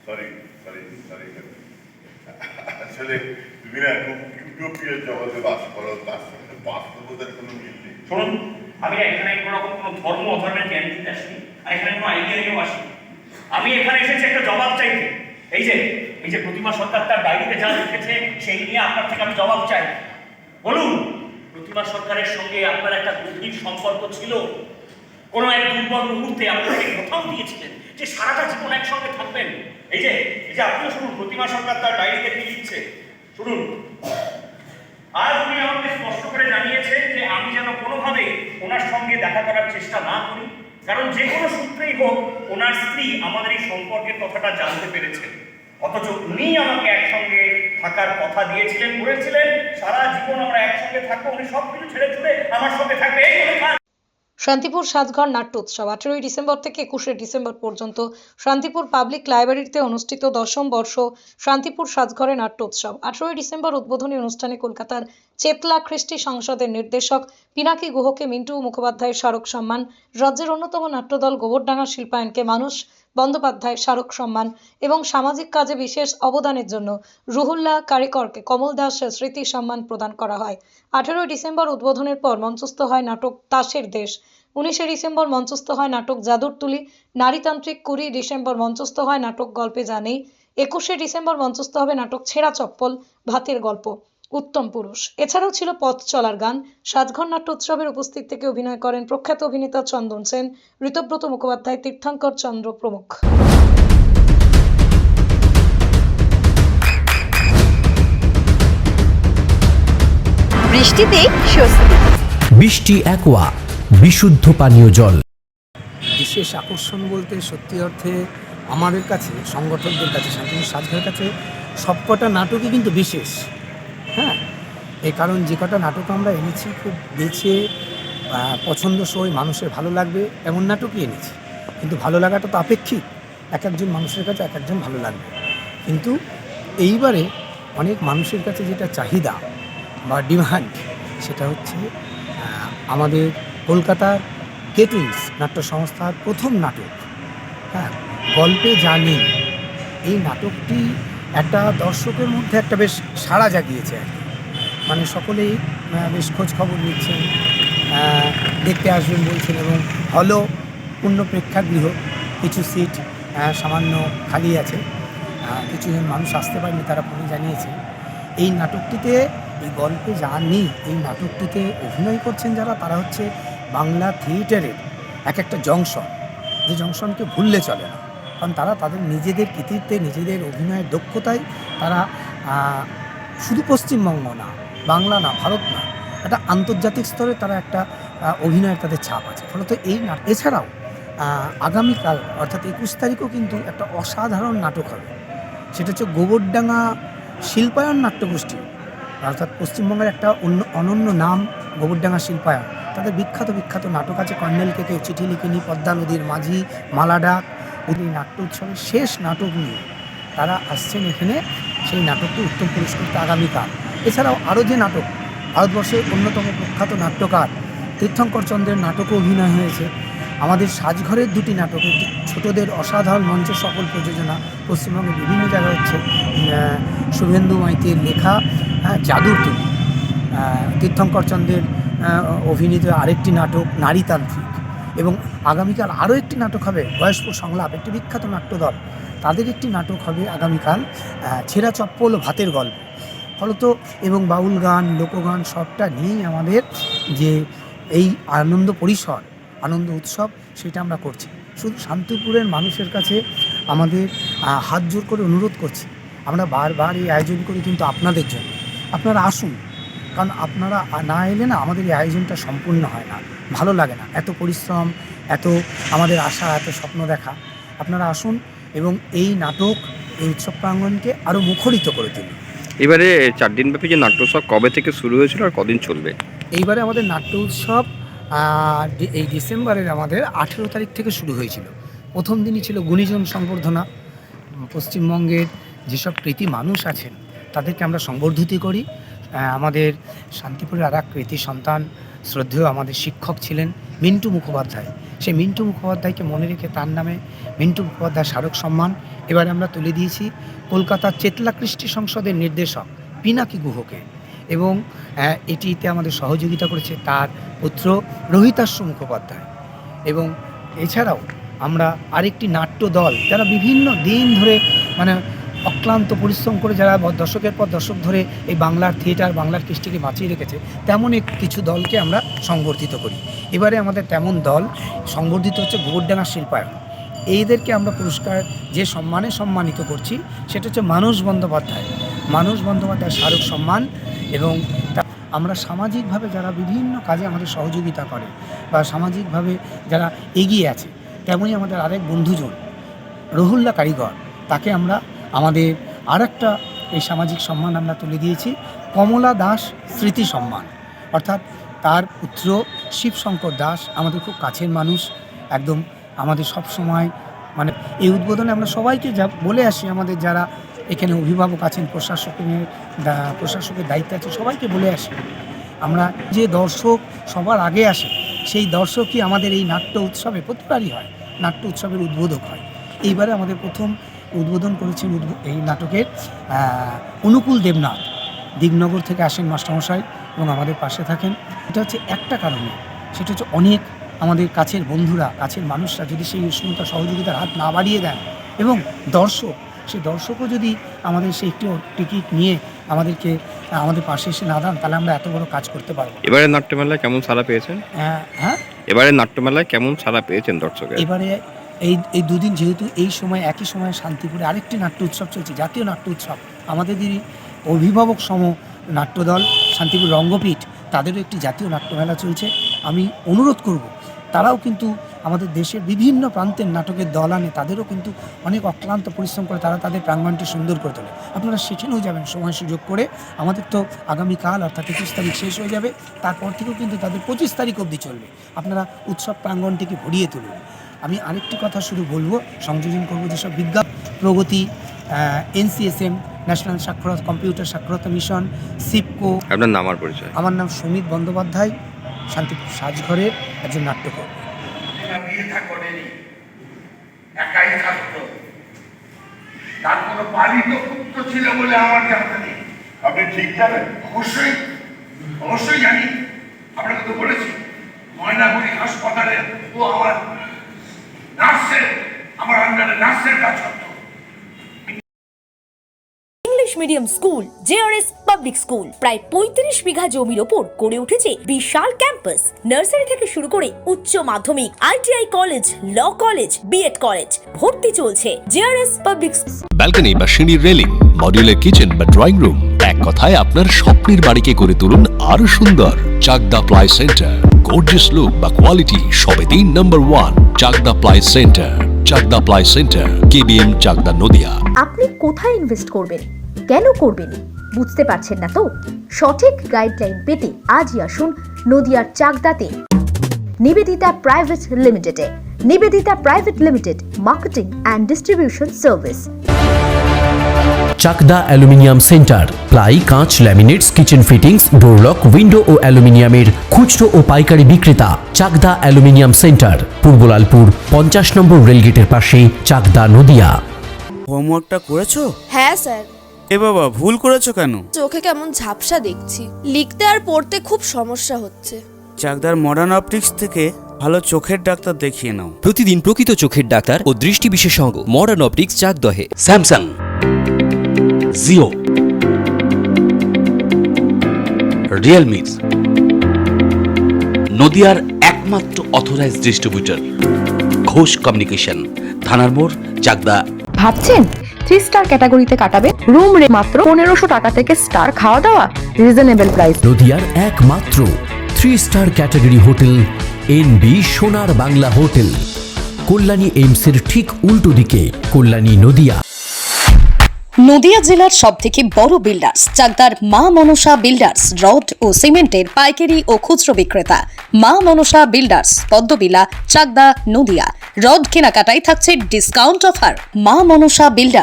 Sorry sorry sorry, আসলে তুমি না খুব ইউটোপিয়ার জগতে বাস করো, তার সঙ্গে বাস্তবতার কোনো মিল নেই। শুনুন, আমি এখানে কোনো রকম কোনো ধর্ম অধর্মের জ্ঞান দিতে আসিনি, আর এখানে কোনো আইডিয়া নিয়েও আসিনি। আমি এখানে এসেছি একটা জবাব চাইতে। এই যে প্রতিমা সরকার তার ডায়েরিতে যা লিখেছে সেই নিয়ে আপনার থেকে আমি জবাব চাই। বলুন, প্রতিমা সরকারের সঙ্গে আপনার একটা গভীর সম্পর্ক ছিল? কোনো এক দুর্বল মুহূর্তে আপনাকে কোথাও দিয়েছিলেন যে সারাটা জীবন একসঙ্গে থাকবেন? এই যে আপনিও শুনুন, প্রতিমা সরকার তার ডায়েরিতে কি লিখছে শুনুন। আর উনি আমাকে স্পষ্ট করে জানিয়েছেন যে আমি যেন কোনোভাবে ওনার সঙ্গে দেখা করার চেষ্টা না করি, কারণ যে কোনো সূত্রেই হোক ওনার স্ত্রী আমাদের এই সম্পর্কের কথাটা জানতে পেরেছেন। অথচ উনি আমাকে একসঙ্গে থাকার কথা দিয়েছিলেন, বলেছিলেন সারা জীবন আমরা একসঙ্গে থাকবো, উনি সবকিছু ছেড়ে ছুড়ে আমার সঙ্গে থাকবে। এই কথা শান্তিপুর সাজঘর নাট্য উৎসব 18 ডিসেম্বর থেকে 21 ডিসেম্বর পর্যন্ত শান্তিপুর পাবলিক লাইব্রেরিতে অনুষ্ঠিত 10ম বর্ষ শান্তিপুর সাজঘরে নাট্য উৎসব। 18 ডিসেম্বর উদ্বোধনী অনুষ্ঠানে কলকাতার চেতলা খ্রিস্টি সংসদের নির্দেশক পিনাকি গুহকে মিন্টু মুখোপাধ্যায়ের স্মারক সম্মান, রাজ্যের অন্যতম নাট্যদল গোবরডাঙ্গা শিল্পায়নকে মানুষ বন্দ্যোপাধ্যায় স্মারক সম্মান এবং সামাজিক কাজে বিশেষ অবদানের জন্য রুহুল্লাহ কারিকরকে কমল দাস স্মৃতি সম্মান প্রদান করা হয়। 18 ডিসেম্বর উদ্বোধনের পর মঞ্চস্থ হয় নাটক তাসের দেশ। 19 ডিসেম্বর মঞ্চস্থ হয় নাটক জাদুর তুলি নারীতান্ত্রিক। 20 ডিসেম্বর মঞ্চস্থ হয় নাটক গল্পে জানেই। 21 ডিসেম্বর মঞ্চস্থ হবে নাটক ছেঁড়া চপ্পল ভাতের গল্প উত্তম পুরুষ। এছাড়াও ছিল পথ চলার গান। সাজঘর নাট্য উৎসবের উপস্থিত থেকে অভিনয় করেন প্রখ্যাত অভিনেতা চন্দন সেন, ঋতব্রত মুখোপাধ্যায়, তীর্থঙ্কর চন্দ্র প্রমুখ। বৃষ্টিতে স্বস্তি। বৃষ্টি অ্যাকোয়া বিশুদ্ধ পানীয় জল। বিশেষ আকর্ষণ বলতে সত্যি অর্থে আমাদের কাছে, সংগঠকদের কাছে, শান্তিপুর সাজঘরের কাছে সবকটা নাটকই কিন্তু বিশেষ। হ্যাঁ, এই কারণ যে কটা নাটক আমরা এনেছি খুব বেছে পছন্দসই, মানুষের ভালো লাগবে এমন নাটকই এনেছি। কিন্তু ভালো লাগাটা তো আপেক্ষিক, এক একজন মানুষের কাছে এক একজন ভালো লাগবে। কিন্তু এইবারে অনেক মানুষের কাছে যেটা চাহিদা বা ডিমান্ড, সেটা হচ্ছে আমাদের কলকাতার কেটুইন্স নাট্য সংস্থার প্রথম নাটক, হ্যাঁ, গল্পে জানি। এই নাটকটি একটা দর্শকের মধ্যে একটা বেশ সাড়া জাগিয়েছে আর কি। মানে সকলেই বেশ খোঁজ খবর নিচ্ছেন, দেখতে আসবেন বলছেন, এবং হলও পূর্ণ প্রেক্ষাগৃহ, কিছু সিট সামান্য খালি আছে, কিছুজন মানুষ আসতে পারেনি, তারা ফোনে জানিয়েছে। এই নাটকটিতে, এই গল্পে জানি, এই নাটকটিতে অভিনয় করছেন যারা, তারা হচ্ছে বাংলা থিয়েটারের এক একটা জংশন, যে জংশনকে ভুললে চলে না। কারণ তারা তাদের নিজেদের কৃতিত্বে, নিজেদের অভিনয়ের দক্ষতায় তারা শুধু পশ্চিমবঙ্গ না, বাংলা না, ভারত না, একটা আন্তর্জাতিক স্তরে তারা একটা অভিনয়ের তাদের ছাপ আছে। ফলত এই এছাড়াও আগামীকাল অর্থাৎ 21 তারিখও কিন্তু একটা অসাধারণ নাটক হবে। সেটা হচ্ছে গোবরডাঙ্গা শিল্পায়ন নাট্যগোষ্ঠী, অর্থাৎ পশ্চিমবঙ্গের একটা অনন্য নাম গোবরডাঙ্গা শিল্পায়ন। তাদের বিখ্যাত নাটক আছে কর্নেল কেকে, চিঠি লিখিনি, পদ্মা নদীর মাঝি, মালাডাক। এই নাট্য উৎসবের শেষ নাটক নিয়ে তারা আসছেন এখানে, সেই নাটকটি উত্তম পুরস্কৃত আগামীকাল। এছাড়াও আরও যে নাটক, ভারতবর্ষের অন্যতম প্রখ্যাত নাট্যকার তীর্থঙ্কর চন্দ্রের নাটকও অভিনয় হয়েছে। আমাদের সাজঘরের দুটি নাটক, একটি ছোটদের অসাধারণ মঞ্চ সফল প্রযোজনা, পশ্চিমবঙ্গের বিভিন্ন জায়গায় হচ্ছে, শুভেন্দু মাইতির লেখা জাদুর তুলি, তীর্থঙ্কর চন্দ্রের অভিনীত আরেকটি নাটক নারীতান্ত্রিক, এবং আগামীকাল আরও একটি নাটক হবে বয়স্ক সংলাপ, একটি বিখ্যাত নাট্যদল, তাদের একটি নাটক হবে আগামীকাল ছেঁড়া চপ্পল ও ভাতের গল্প। ফলত এবং বাউল গান, লোকগান সবটা নিয়েই আমাদের যে এই আনন্দ পরিসর, আনন্দ উৎসব, সেটা আমরা করছি। শুধু শান্তিপুরের মানুষের কাছে আমাদের হাত জোর করে অনুরোধ করছি, আমরা বারবার এই আয়োজন করি কিন্তু আপনাদের জন্য। আপনারা আসুন, কারণ আপনারা না এলে না আমাদের এই আয়োজনটা সম্পূর্ণ হয় না, ভালো লাগে না। এত পরিশ্রম, এত আমাদের আশা, এত স্বপ্ন দেখা। আপনারা আসুন এবং এই নাটক, এই উৎসব প্রাঙ্গণকে আরও মুখরিত করে তুলুন। এবারে 4 দিনব্যাপী যে নাট্য উৎসব কবে থেকে শুরু হয়েছিল আর কদিন চলবে? এইবারে আমাদের নাট্য উৎসব এই ডিসেম্বরের আমাদের 18 তারিখ থেকে শুরু হয়েছিল। প্রথম দিনই ছিল গুণীজন সংবর্ধনা। পশ্চিমবঙ্গের যেসব কৃতি মানুষ আছেন তাদেরকে আমরা সংবর্ধিত করি। আমাদের শান্তিপুরের আর এক কৃতি সন্তান, শ্রদ্ধেয় আমাদের শিক্ষক ছিলেন মিন্টু মুখোপাধ্যায়, সেই মিন্টু মুখোপাধ্যায়কে মনে রেখে তার নামে মিন্টু মুখোপাধ্যায় স্মারক সম্মান এবারে আমরা তুলে দিয়েছি কলকাতার চেতলা কৃষ্টি সংসদের নির্দেশক পিনাকি গুহকে, এবং এটিতে আমাদের সহযোগিতা করেছে তার পুত্র রোহিতাশ্ব মুখোপাধ্যায়। এবং এছাড়াও আমরা আরেকটি নাট্য দল যারা বিভিন্ন দিন ধরে মানে অক্লান্ত পরিশ্রম করে যারা দশকের পর দশক ধরে এই বাংলার থিয়েটার বাংলার কৃষ্টিকে বাঁচিয়ে রেখেছে, তেমন কিছু দলকে আমরা সংবর্ধিত করি। এবারে আমাদের তেমন দল সংবর্ধিত হচ্ছে গোবরডাঙ্গা শিল্পায়ন। এইদেরকে আমরা পুরস্কার যে সম্মানে সম্মানিত করছি সেটা হচ্ছে মানস বন্দ্যোপাধ্যায় স্মারক সম্মান। এবং আমরা সামাজিকভাবে যারা বিভিন্ন কাজে আমাদের সহযোগিতা করে বা সামাজিকভাবে যারা এগিয়ে আছে, তেমনই আমাদের আরেক বন্ধুজন রহুল্লা কারিগর, তাকে আমরা আমাদের আরেকটা এই সামাজিক সম্মান আমরা তুলে দিয়েছি কমলা দাস স্মৃতি সম্মান। অর্থাৎ তার পুত্র শিবশঙ্কর দাস আমাদের খুব কাছের মানুষ, একদম আমাদের সব সময় মানে এই উদ্বোধনে আমরা সবাইকে যা বলে আসি, আমাদের যারা এখানে অভিভাবক আছেন, প্রশাসকের দায়িত্বে আছে, সবাইকে বলে আসি আমরা যে দর্শক সবার আগে আসে সেই দর্শকই আমাদের এই নাট্য উৎসবে প্রতিবারই হয়, নাট্য উৎসবের উদ্বোধক হয়। এইবারে আমাদের প্রথম উদ্বোধন করেছেন এই নাটকের অনুকূল দেবনাথ, দিগনগর থেকে আসেন মাস্টারমশাই এবং আমাদের পাশে থাকেন। এটা হচ্ছে একটা কারণে, সেটা হচ্ছে অনেক আমাদের কাছের বন্ধুরা, কাছের মানুষরা যদি সেই উষ্ণতা সহযোগিতার হাত না বাড়িয়ে দেন, এবং সেই দর্শকও যদি আমাদের সেই একটি টিকিট নিয়ে আমাদের পাশে এসে না দান, তাহলে আমরা এত বড় কাজ করতে পারবো। এবারে নাট্যমেলায় কেমন সাড়া পেয়েছেন? হ্যাঁ, এবারে নাট্যমেলায় কেমন সাড়া পেয়েছেন দর্শকের? এবারে এই দুদিন যেহেতু এই সময় একই সময়ে শান্তিপুরে আরেকটি নাট্য উৎসব চলছে, জাতীয় নাট্য উৎসব, আমাদেরই অভিভাবক সম নাট্যদল শান্তিপুর রঙ্গপীঠ, তাদেরও একটি জাতীয় নাট্যমেলা চলছে। আমি অনুরোধ করব তারাও কিন্তু আমাদের দেশের বিভিন্ন প্রান্তের নাটকের দল আনে, তাদেরও কিন্তু অনেক অক্লান্ত পরিশ্রম করে তারা তাদের প্রাঙ্গণটি সুন্দর করে তোলে। আপনারা সেখানেও যাবেন সময় সুযোগ করে। আমাদের তো আগামীকাল অর্থাৎ 21 তারিখ শেষ হয়ে যাবে, তারপর থেকেও কিন্তু তাদের 25 তারিখ অবধি চলবে। আপনারা উৎসব প্রাঙ্গণটিকে ভরিয়ে তুলুন। আমি আরেকটি কথা শুধু বলবো, সংযোজন করবো যেসব বিজ্ঞান প্রগতি, NCSM ন্যাশনাল সাক্ষরতা কম্পিউটার সাক্ষরতা মিশন, সিপকো। আপনার নাম আর পরিচয়? আমার নাম সুমিত বন্দ্যোপাধ্যায়, শান্তিপুর সাজঘরের একজন নাট্যকার। একাই থাকতো, তার কোনো পালিত পুত্র ছিল বলে আমার জানা নেই। আপনি ঠিক জানেন? অবশ্যই জানি। আপনাকে তো বলেছি ময়নাগুড়ি হাসপাতালে ও আমার আন্ডারে নার্সের কাজ করতো। English medium school JRS public school প্রায় 35 বিঘা জমির ওপর গড়ে উঠেছে বিশাল ক্যাম্পাস। নার্সারি থেকে শুরু করে উচ্চ মাধ্যমিক, ITI college, law college, B.Ed college, ভর্তি চলছে। JRS পাবলিক ব্যালকনি বা সিঁড়ির রেলিং, মডিউলার কিচেন বা ড্রয়িং রুম, এক কথায় আপনার স্বপ্নের বাড়িকে করে তুলুন আরো সুন্দর। Chakdah ply centre, gorgeous look বা কোয়ালিটি সবে 3 number 1 Chakdah ply centre. Chakdah ply centre, KBM Chakdah Nadia. আপনি কোথায় ইনভেস্ট করবেন, কেন করবেন বুঝতে পারছেন না তো? সঠিক গাইডলাইন পেতে আজই আসুন নদিয়ার চাকদাতে নিবেদিতা প্রাইভেট লিমিটেডে। Nivedita private limited, marketing and distribution service. Chakdah aluminium centre, ply, কাঁচ, laminates, kitchen fittings, door lock, window ও অ্যালুমিনিয়ামের খুচরো ও পাইকারি বিক্রেতা। Chakdah aluminium centre, Purba Lalpur 50 number রেলগেটের পাশে, চাকদা নদিয়া। হোমওয়ার্কটা করেছো? হ্যাঁ স্যার। এ বাবা, ভুল করেছো কেন? চোখে কেমন ঝাপসা দেখছি, লিখতে আর পড়তে খুব সমস্যা হচ্ছে। চাকদার মডার্ন অপটিক্স থেকে ভালো চোখের ডাক্তার দেখিয়ে নাও। প্রতিদিন প্রকৃত চোখের ডাক্তার ও দৃষ্টি বিশেষজ্ঞ মডার্ন অপটিক্স চাকদহে। স্যামসাং, জিও, রিয়েলমি, নদিয়ার একমাত্র অথরাইজড ডিস্ট্রিবিউটর ঘোষ কমিউনিকেশন, থানার মোড়, চাকদা। ভাবছেন 3 স্টার ক্যাটাগরিতে কাটাবে? রুম রে মাত্র 1500 টাকা থেকে স্টার, খাওয়া দাওয়া রিজনেবল প্রাইস। নদিয়ার একমাত্র 3 স্টার ক্যাটাগরি হোটেল NB সোনার বাংলা হোটেল, কল্যাণী এইমসের ঠিক উল্টো দিকে, কল্যাণী নদিয়া। নদিয়া জেলার সবথেকে বড় বিল্ডার্স চাকদার মা মনসা বিল্ডার্স, রড ও সিমেন্টের পাইকারি ও খুচরো বিক্রেতা। মা মনসা বিল্ডার্স, পদ্মবিলা, চাকদা, নদিয়া। রড কেনাকাটায় থাকছে ডিসকাউন্ট অফার। মা মনসা বিল্ডার্স।